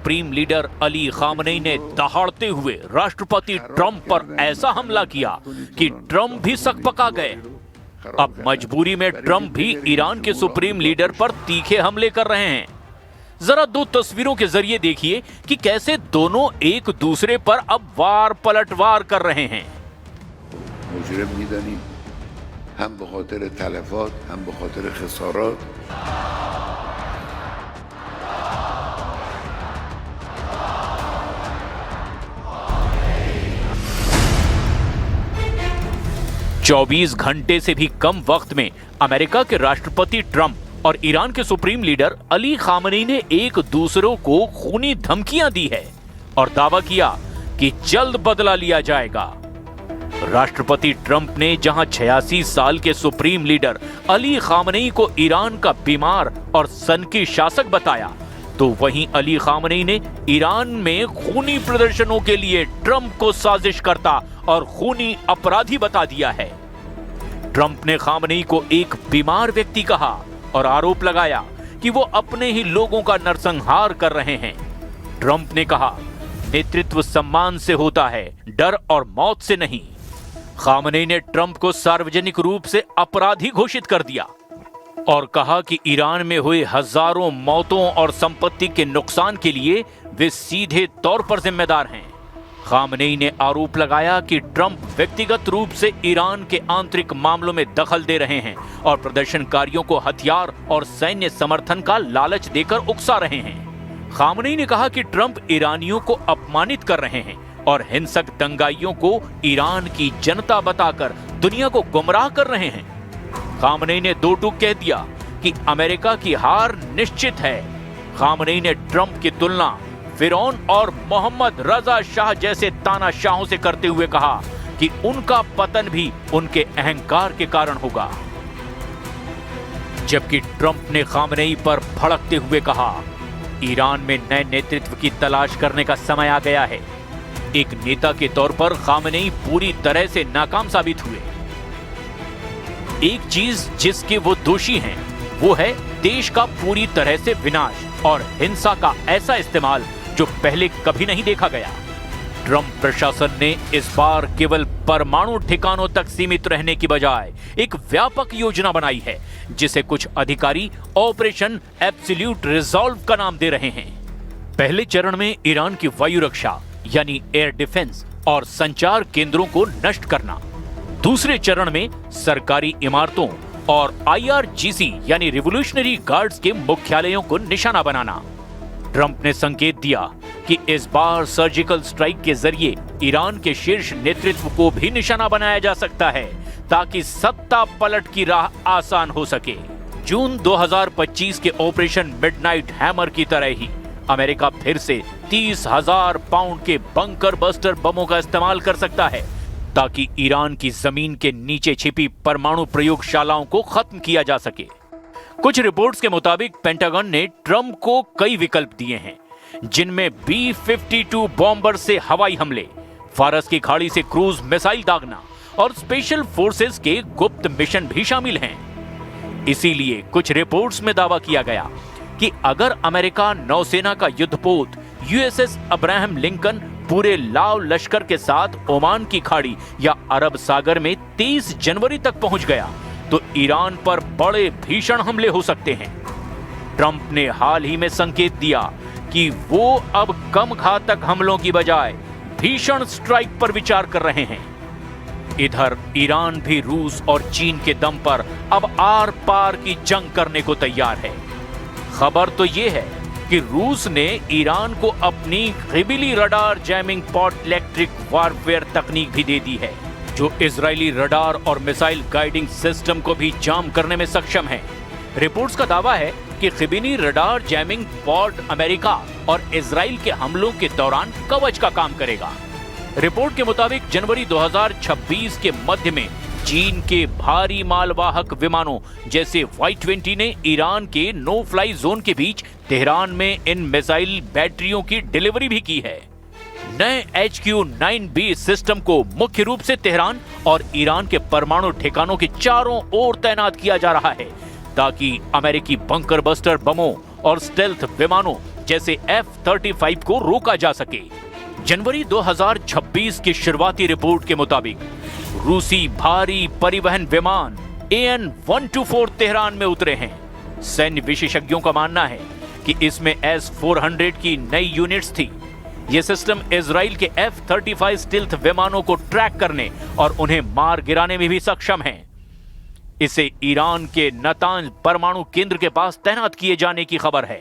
Supreme leader Ali Khamenei ने दहाड़ते हुए राष्ट्रपति ट्रंप पर ऐसा हमला किया कि ट्रंप भी सकपका गए। अब मजबूरी में ट्रंप भी ईरान के सुप्रीम लीडर पर तीखे हमले कर रहे हैं। जरा दो तस्वीरों के जरिए देखिए कि कैसे दोनों एक दूसरे पर अब वार पलटवार कर रहे हैं। मुजरिम मीदानी हम बखातिर तलफात हम बखातिर खसारात। चौबीस घंटे से भी कम वक्त में अमेरिका के राष्ट्रपति ट्रंप और ईरान के सुप्रीम लीडर अली खामनेई ने एक दूसरे को खूनी धमकियां दी है और दावा किया कि जल्द बदला लिया जाएगा। राष्ट्रपति ट्रंप ने जहां 86 साल के सुप्रीम लीडर अली खामनेई को ईरान का बीमार और सनकी शासक बताया, तो वहीं अली खामनेई ने ईरान में खूनी प्रदर्शनों के लिए ट्रंप को साजिश करता और खूनी अपराधी बता दिया है। ट्रंप ने खामनेई को एक बीमार व्यक्ति कहा और आरोप लगाया कि वो अपने ही लोगों का नरसंहार कर रहे हैं। ट्रंप ने कहा, नेतृत्व सम्मान से होता है, डर और मौत से नहीं। खामनेई ने ट्रंप को सार्वजनिक रूप से अपराधी घोषित कर दिया और कहा कि ईरान में हुए हजारों मौतों और संपत्ति के नुकसान के लिए वे सीधे तौर पर जिम्मेदार हैं। खामनेई ने आरोप लगाया कि ट्रंप व्यक्तिगत रूप से ईरान के आंतरिक मामलों में दखल दे रहे हैं और प्रदर्शनकारियों को हथियार और सैन्य समर्थन का लालच देकर उकसा रहे हैं। खामनेई ने कहा कि ट्रंप ईरानियों को अपमानित कर रहे हैं और हिंसक दंगाइयों को ईरान की जनता बताकर दुनिया को गुमराह कर रहे हैं। खामनेई ने दो टूक कह दिया कि अमेरिका की हार निश्चित है। खामनेई ने ट्रंप की तुलना फिरौन और मोहम्मद रजा शाह जैसे तानाशाहों से करते हुए कहा कि उनका पतन भी उनके अहंकार के कारण होगा। जबकि ट्रंप ने खामनेई पर भड़कते हुए कहा, ईरान में नए नेतृत्व की तलाश करने का समय आ गया है। एक नेता के तौर पर खामनेई पूरी तरह से नाकाम साबित हुए। एक चीज जिसके वो दोषी हैं, वो है देश का पूरी तरह से विनाश और हिंसा का ऐसा इस्तेमाल जो पहले कभी नहीं देखा गया। ट्रंप प्रशासन ने इस बार केवल परमाणु ठिकानों तक सीमित रहने की बजाय एक व्यापक योजना बनाई है, जिसे कुछ अधिकारी ऑपरेशन एब्सोल्यूट रिजॉल्व का नाम दे रहे हैं। पहले चरण में ईरान की वायु रक्षा यानी एयर डिफेंस और संचार केंद्रों को नष्ट करना। दूसरे चरण में सरकारी इमारतों और IRGC यानी रिवोल्यूशनरी गार्ड्स के मुख्यालयों को निशाना बनाना। ट्रंप ने संकेत दिया कि इस बार सर्जिकल स्ट्राइक के जरिए ईरान के शीर्ष नेतृत्व को भी निशाना बनाया जा सकता है, ताकि सत्ता पलट की राह आसान हो सके। जून 2025 के ऑपरेशन मिडनाइट हैमर की तरह ही अमेरिका फिर से 30,000 पाउंड के बंकर बस्टर बमों का इस्तेमाल कर सकता है, ताकि ईरान की जमीन के नीचे छिपी परमाणु प्रयोगशालाओं को खत्म किया जा सके। कुछ रिपोर्ट्स के मुताबिक पेंटागन ने ट्रंप को कई विकल्प दिए हैं, जिनमें B-52 बॉम्बर से हवाई हमले, फारस की खाड़ी से क्रूज मिसाइल दागना और स्पेशल फोर्सेस के गुप्त मिशन भी शामिल हैं। इसीलिए कुछ रिपोर्ट्स में दावा किया गया कि अगर अमेरिका नौसेना का युद्धपोत USS अब्राहम लिंकन पूरे लाव लश्कर के साथ ओमान की खाड़ी या अरब सागर में 23 जनवरी तक पहुंच गया, तो ईरान पर बड़े भीषण हमले हो सकते हैं। ट्रंप ने हाल ही में संकेत दिया कि वो अब कम घातक हमलों की बजाय भीषण स्ट्राइक पर विचार कर रहे हैं। इधर ईरान भी रूस और चीन के दम पर अब आर पार की जंग करने को तैयार है। खबर तो यह है कि रूस ने ईरान को अपनी Ghibli radar jamming pot electric warfare तकनीक भी दे दी है, जो इजरायली रडार और मिसाइल गाइडिंग सिस्टम को भी जाम करने में सक्षम है। रिपोर्ट्स का दावा है कि Ghibli radar jamming pot America और इजराइल के हमलों के दौरान कवच का काम करेगा। रिपोर्ट के मुताबिक जनवरी 2026 के मध्य में चीन के भारी मालवाहक विमानों जैसे Y-20 ने ईरान के नो फ्लाई जोन के बीच तेहरान में इन मिसाइल बैटरियों की डिलीवरी भी की है। नए HQ-9B सिस्टम को मुख्य रूप से तेहरान और ईरान के परमाणु ठिकानों के चारों ओर तैनात किया जा रहा है, ताकि अमेरिकी बंकर बस्टर बमों और स्टेल्थ विमानों जैसे F-35 को रोका जा सके। जनवरी 2026 की शुरुआती रिपोर्ट के मुताबिक रूसी भारी परिवहन विमान AN-124 तेहरान में उतरे हैं। सैन्य विशेषज्ञों का मानना है कि इसमें S-400 की नई यूनिट्स थी। यह सिस्टम इजराइल के F-35 स्टिल्थ विमानों को ट्रैक करने और उन्हें मार गिराने में भी सक्षम है। इसे ईरान के नातांज परमाणु केंद्र के पास तैनात किए जाने की खबर है।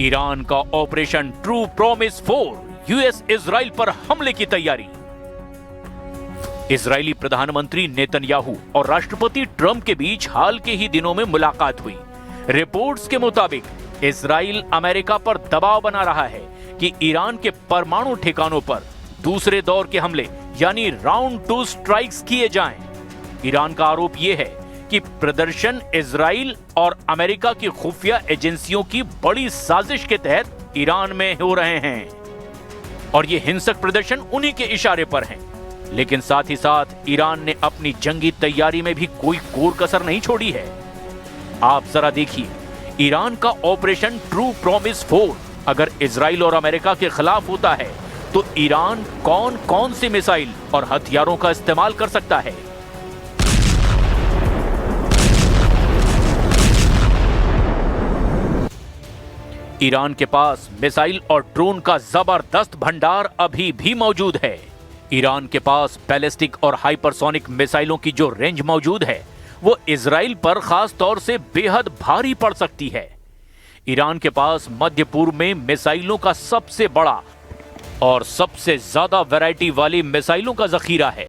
ईरान का operation true promise 4 US Israel पर हमले की तैयारी। इजरायली प्रधानमंत्री नेतन्याहू और राष्ट्रपति ट्रंप के बीच हाल के ही दिनों में मुलाकात हुई। रिपोर्ट्स के मुताबिक इजराइल अमेरिका पर दबाव बना रहा है कि ईरान के परमाणु ठिकानों पर दूसरे दौर के हमले यानी राउंड 2 स्ट्राइक्स किए जाएं। ईरान का आरोप यह है कि प्रदर्शन इजराइल और अमेरिका की खुफिया एजेंसियों की बड़ी साजिश के तहत ईरान में हो रहे हैं और ये हिंसक प्रदर्शन उन्हीं के इशारे पर हैं। लेकिन साथ ही साथ ईरान ने अपनी जंगी तैयारी में भी कोई कोर कसर नहीं छोड़ी है। आप जरा देखिए, ईरान का ऑपरेशन ट्रू प्रॉमिस 4 अगर इजराइल और अमेरिका के खिलाफ होता है तो ईरान कौन कौन से मिसाइल और हथियारों का इस्तेमाल कर सकता है। ईरान के पास मिसाइल और ड्रोन का जबरदस्त भंडार अभी भी मौजूद है। ईरान के पास बैलिस्टिक और हाइपरसोनिक मिसाइलों की जो रेंज मौजूद है वो इजराइल पर खास तौर से बेहद भारी पड़ सकती है। ईरान के पास मध्य पूर्व में मिसाइलों का सबसे बड़ा और सबसे ज्यादा वैरायटी वाली मिसाइलों का जखीरा है।